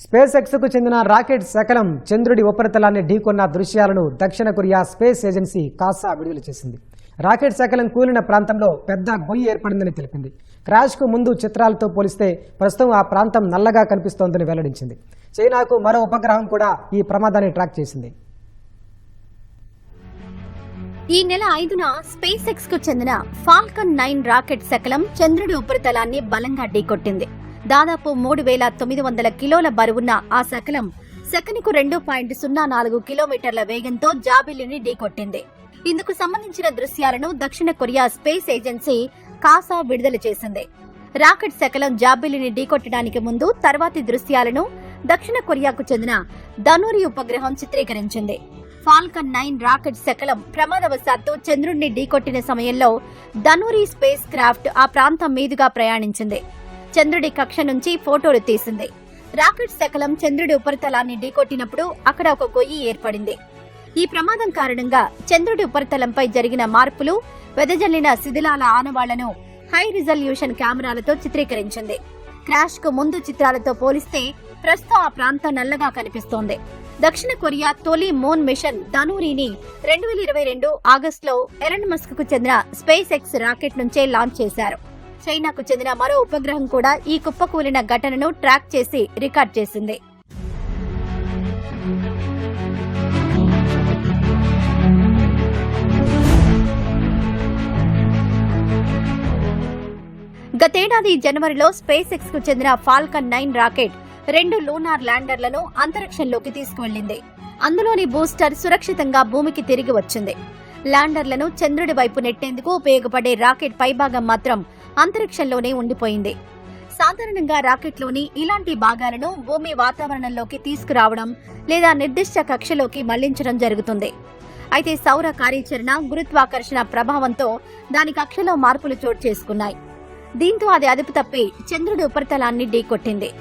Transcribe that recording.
Space ఎక్స్కు చెందిన rocket శకలం చంద్రుడి ఉపరితలాన్ని ఢీకొన్న దృశ్యాలను దక్షిణ కొరియా స్పేస్ ఏజెన్సీ కాసా విడుదల చేసింది. రాకెట్ శకలం కూలిన ప్రాంతంలో పెద్ద గొయ్యి ఏర్పడిందని తెలిపింది. క్రాష్కు ముందు చిత్రాలతో పోలిస్తే ప్రస్తుతం ఆ ప్రాంతం నల్లగా కనిపిస్తోందని వెల్లడించింది. చైనాకు మరో ఉపగ్రహం కూడా ఈ ప్రమాదాన్ని ట్రాక్ చేసింది. ఈ నెల 5న స్పేస్ ఎక్స్ కు చెందిన ఫాల్కన్ 9 రాకెట్ శకలం చంద్రుడి ఉపరితలాన్ని బలంగా ఢీకొట్టింది. దాదాపు 3900 కిలోల బరువున్న ఆ శకలం సెకనుకు 2.04 కిలోమీటర్ల వేగంతో జాబిల్లిని ఢీకొట్టింది. ఇందుకు సంబంధించిన దృశ్యాలను దక్షిణ కొరియా స్పేస్ ఏజెన్సీ కాసా విడుదల చేసింది. రాకెట్ శకలం జాబిల్లిని ఢీకొట్టడానికి ముందు తర్వాతి దృశ్యాలను దక్షిణ కొరియాకు చెందిన ధనూరి ఉపగ్రహం చిత్రీకరించింది. ఫాల్కన్ 9 రాకెట్ శకలం ప్రమాదవశాత్తు చంద్రుడిని ఢీకొట్టిన సమయంలో ధనూరి స్పేస్ క్రాఫ్ట్ ఆ ప్రాంతం మీదుగా ప్రయాణించింది. చంద్రుడి కక్ష నుంచి ఫోటోలు తీసింది. రాకెట్ శకలం చంద్రుడి ఉపరితలాన్ని ఢీకొట్టినప్పుడు అక్కడ ఒక గొయ్యి ఏర్పడింది. ఈ ప్రమాదం కారణంగా చంద్రుడి ఉపరితలంపై జరిగిన మార్పులు, వెదజల్లిన శిథిలాల ఆనవాళ్లను హై రిజల్యూషన్ కెమెరాలతో చిత్రీకరించింది. క్రాష్ కు ముందు చిత్రాలతో పోలిస్తే ప్రస్తుతం ఆ ప్రాంతం నల్లగా కనిపిస్తోంది. దక్షిణ కొరియా తొలి మూన్ మిషన్ ధనూరిని 2022 ఆగస్టులో ఎలన్ మస్క్ కు చెందిన స్పేస్ ఎక్స్ రాకెట్ నుంచే లాంచ్ చేశారు. చైనాకు చెందిన మరో ఉపగ్రహం కూడా ఈ కుప్పకూలిన ఘటనను ట్రాక్ చేసి రికార్డ్ చేసింది. గతేడాది జనవరిలో స్పేస్ ఎక్స్ కు చెందిన ఫాల్కన్ 9 రాకెట్ 2 లూనార్ ల్యాండర్లను అంతరిక్షంలోకి తీసుకువెళ్లింది. అందులోని బూస్టర్ సురక్షితంగా భూమికి తిరిగి వచ్చింది. ల్యాండర్లను చంద్రుడి వైపు నెట్టేందుకు ఉపయోగపడే రాకెట్ పైభాగం మాత్రం అంతరిక్షంలోనే ఉండిపోయింది. సాధారణంగా రాకెట్లోని ఇలాంటి భాగాలను భూమి వాతావరణంలోకి తీసుకురావడం లేదా నిర్దిష్ట కక్షలోకి మళ్లించడం జరుగుతుంది. అయితే సౌర కార్యాచరణ, గురుత్వాకర్షణ ప్రభావంతో దాని కక్షలో మార్పులు చోటు చేసుకున్నాయి. దీంతో అది అదుపు తప్పి చంద్రుడి ఉపరితలాన్ని ఢీకొట్టింది.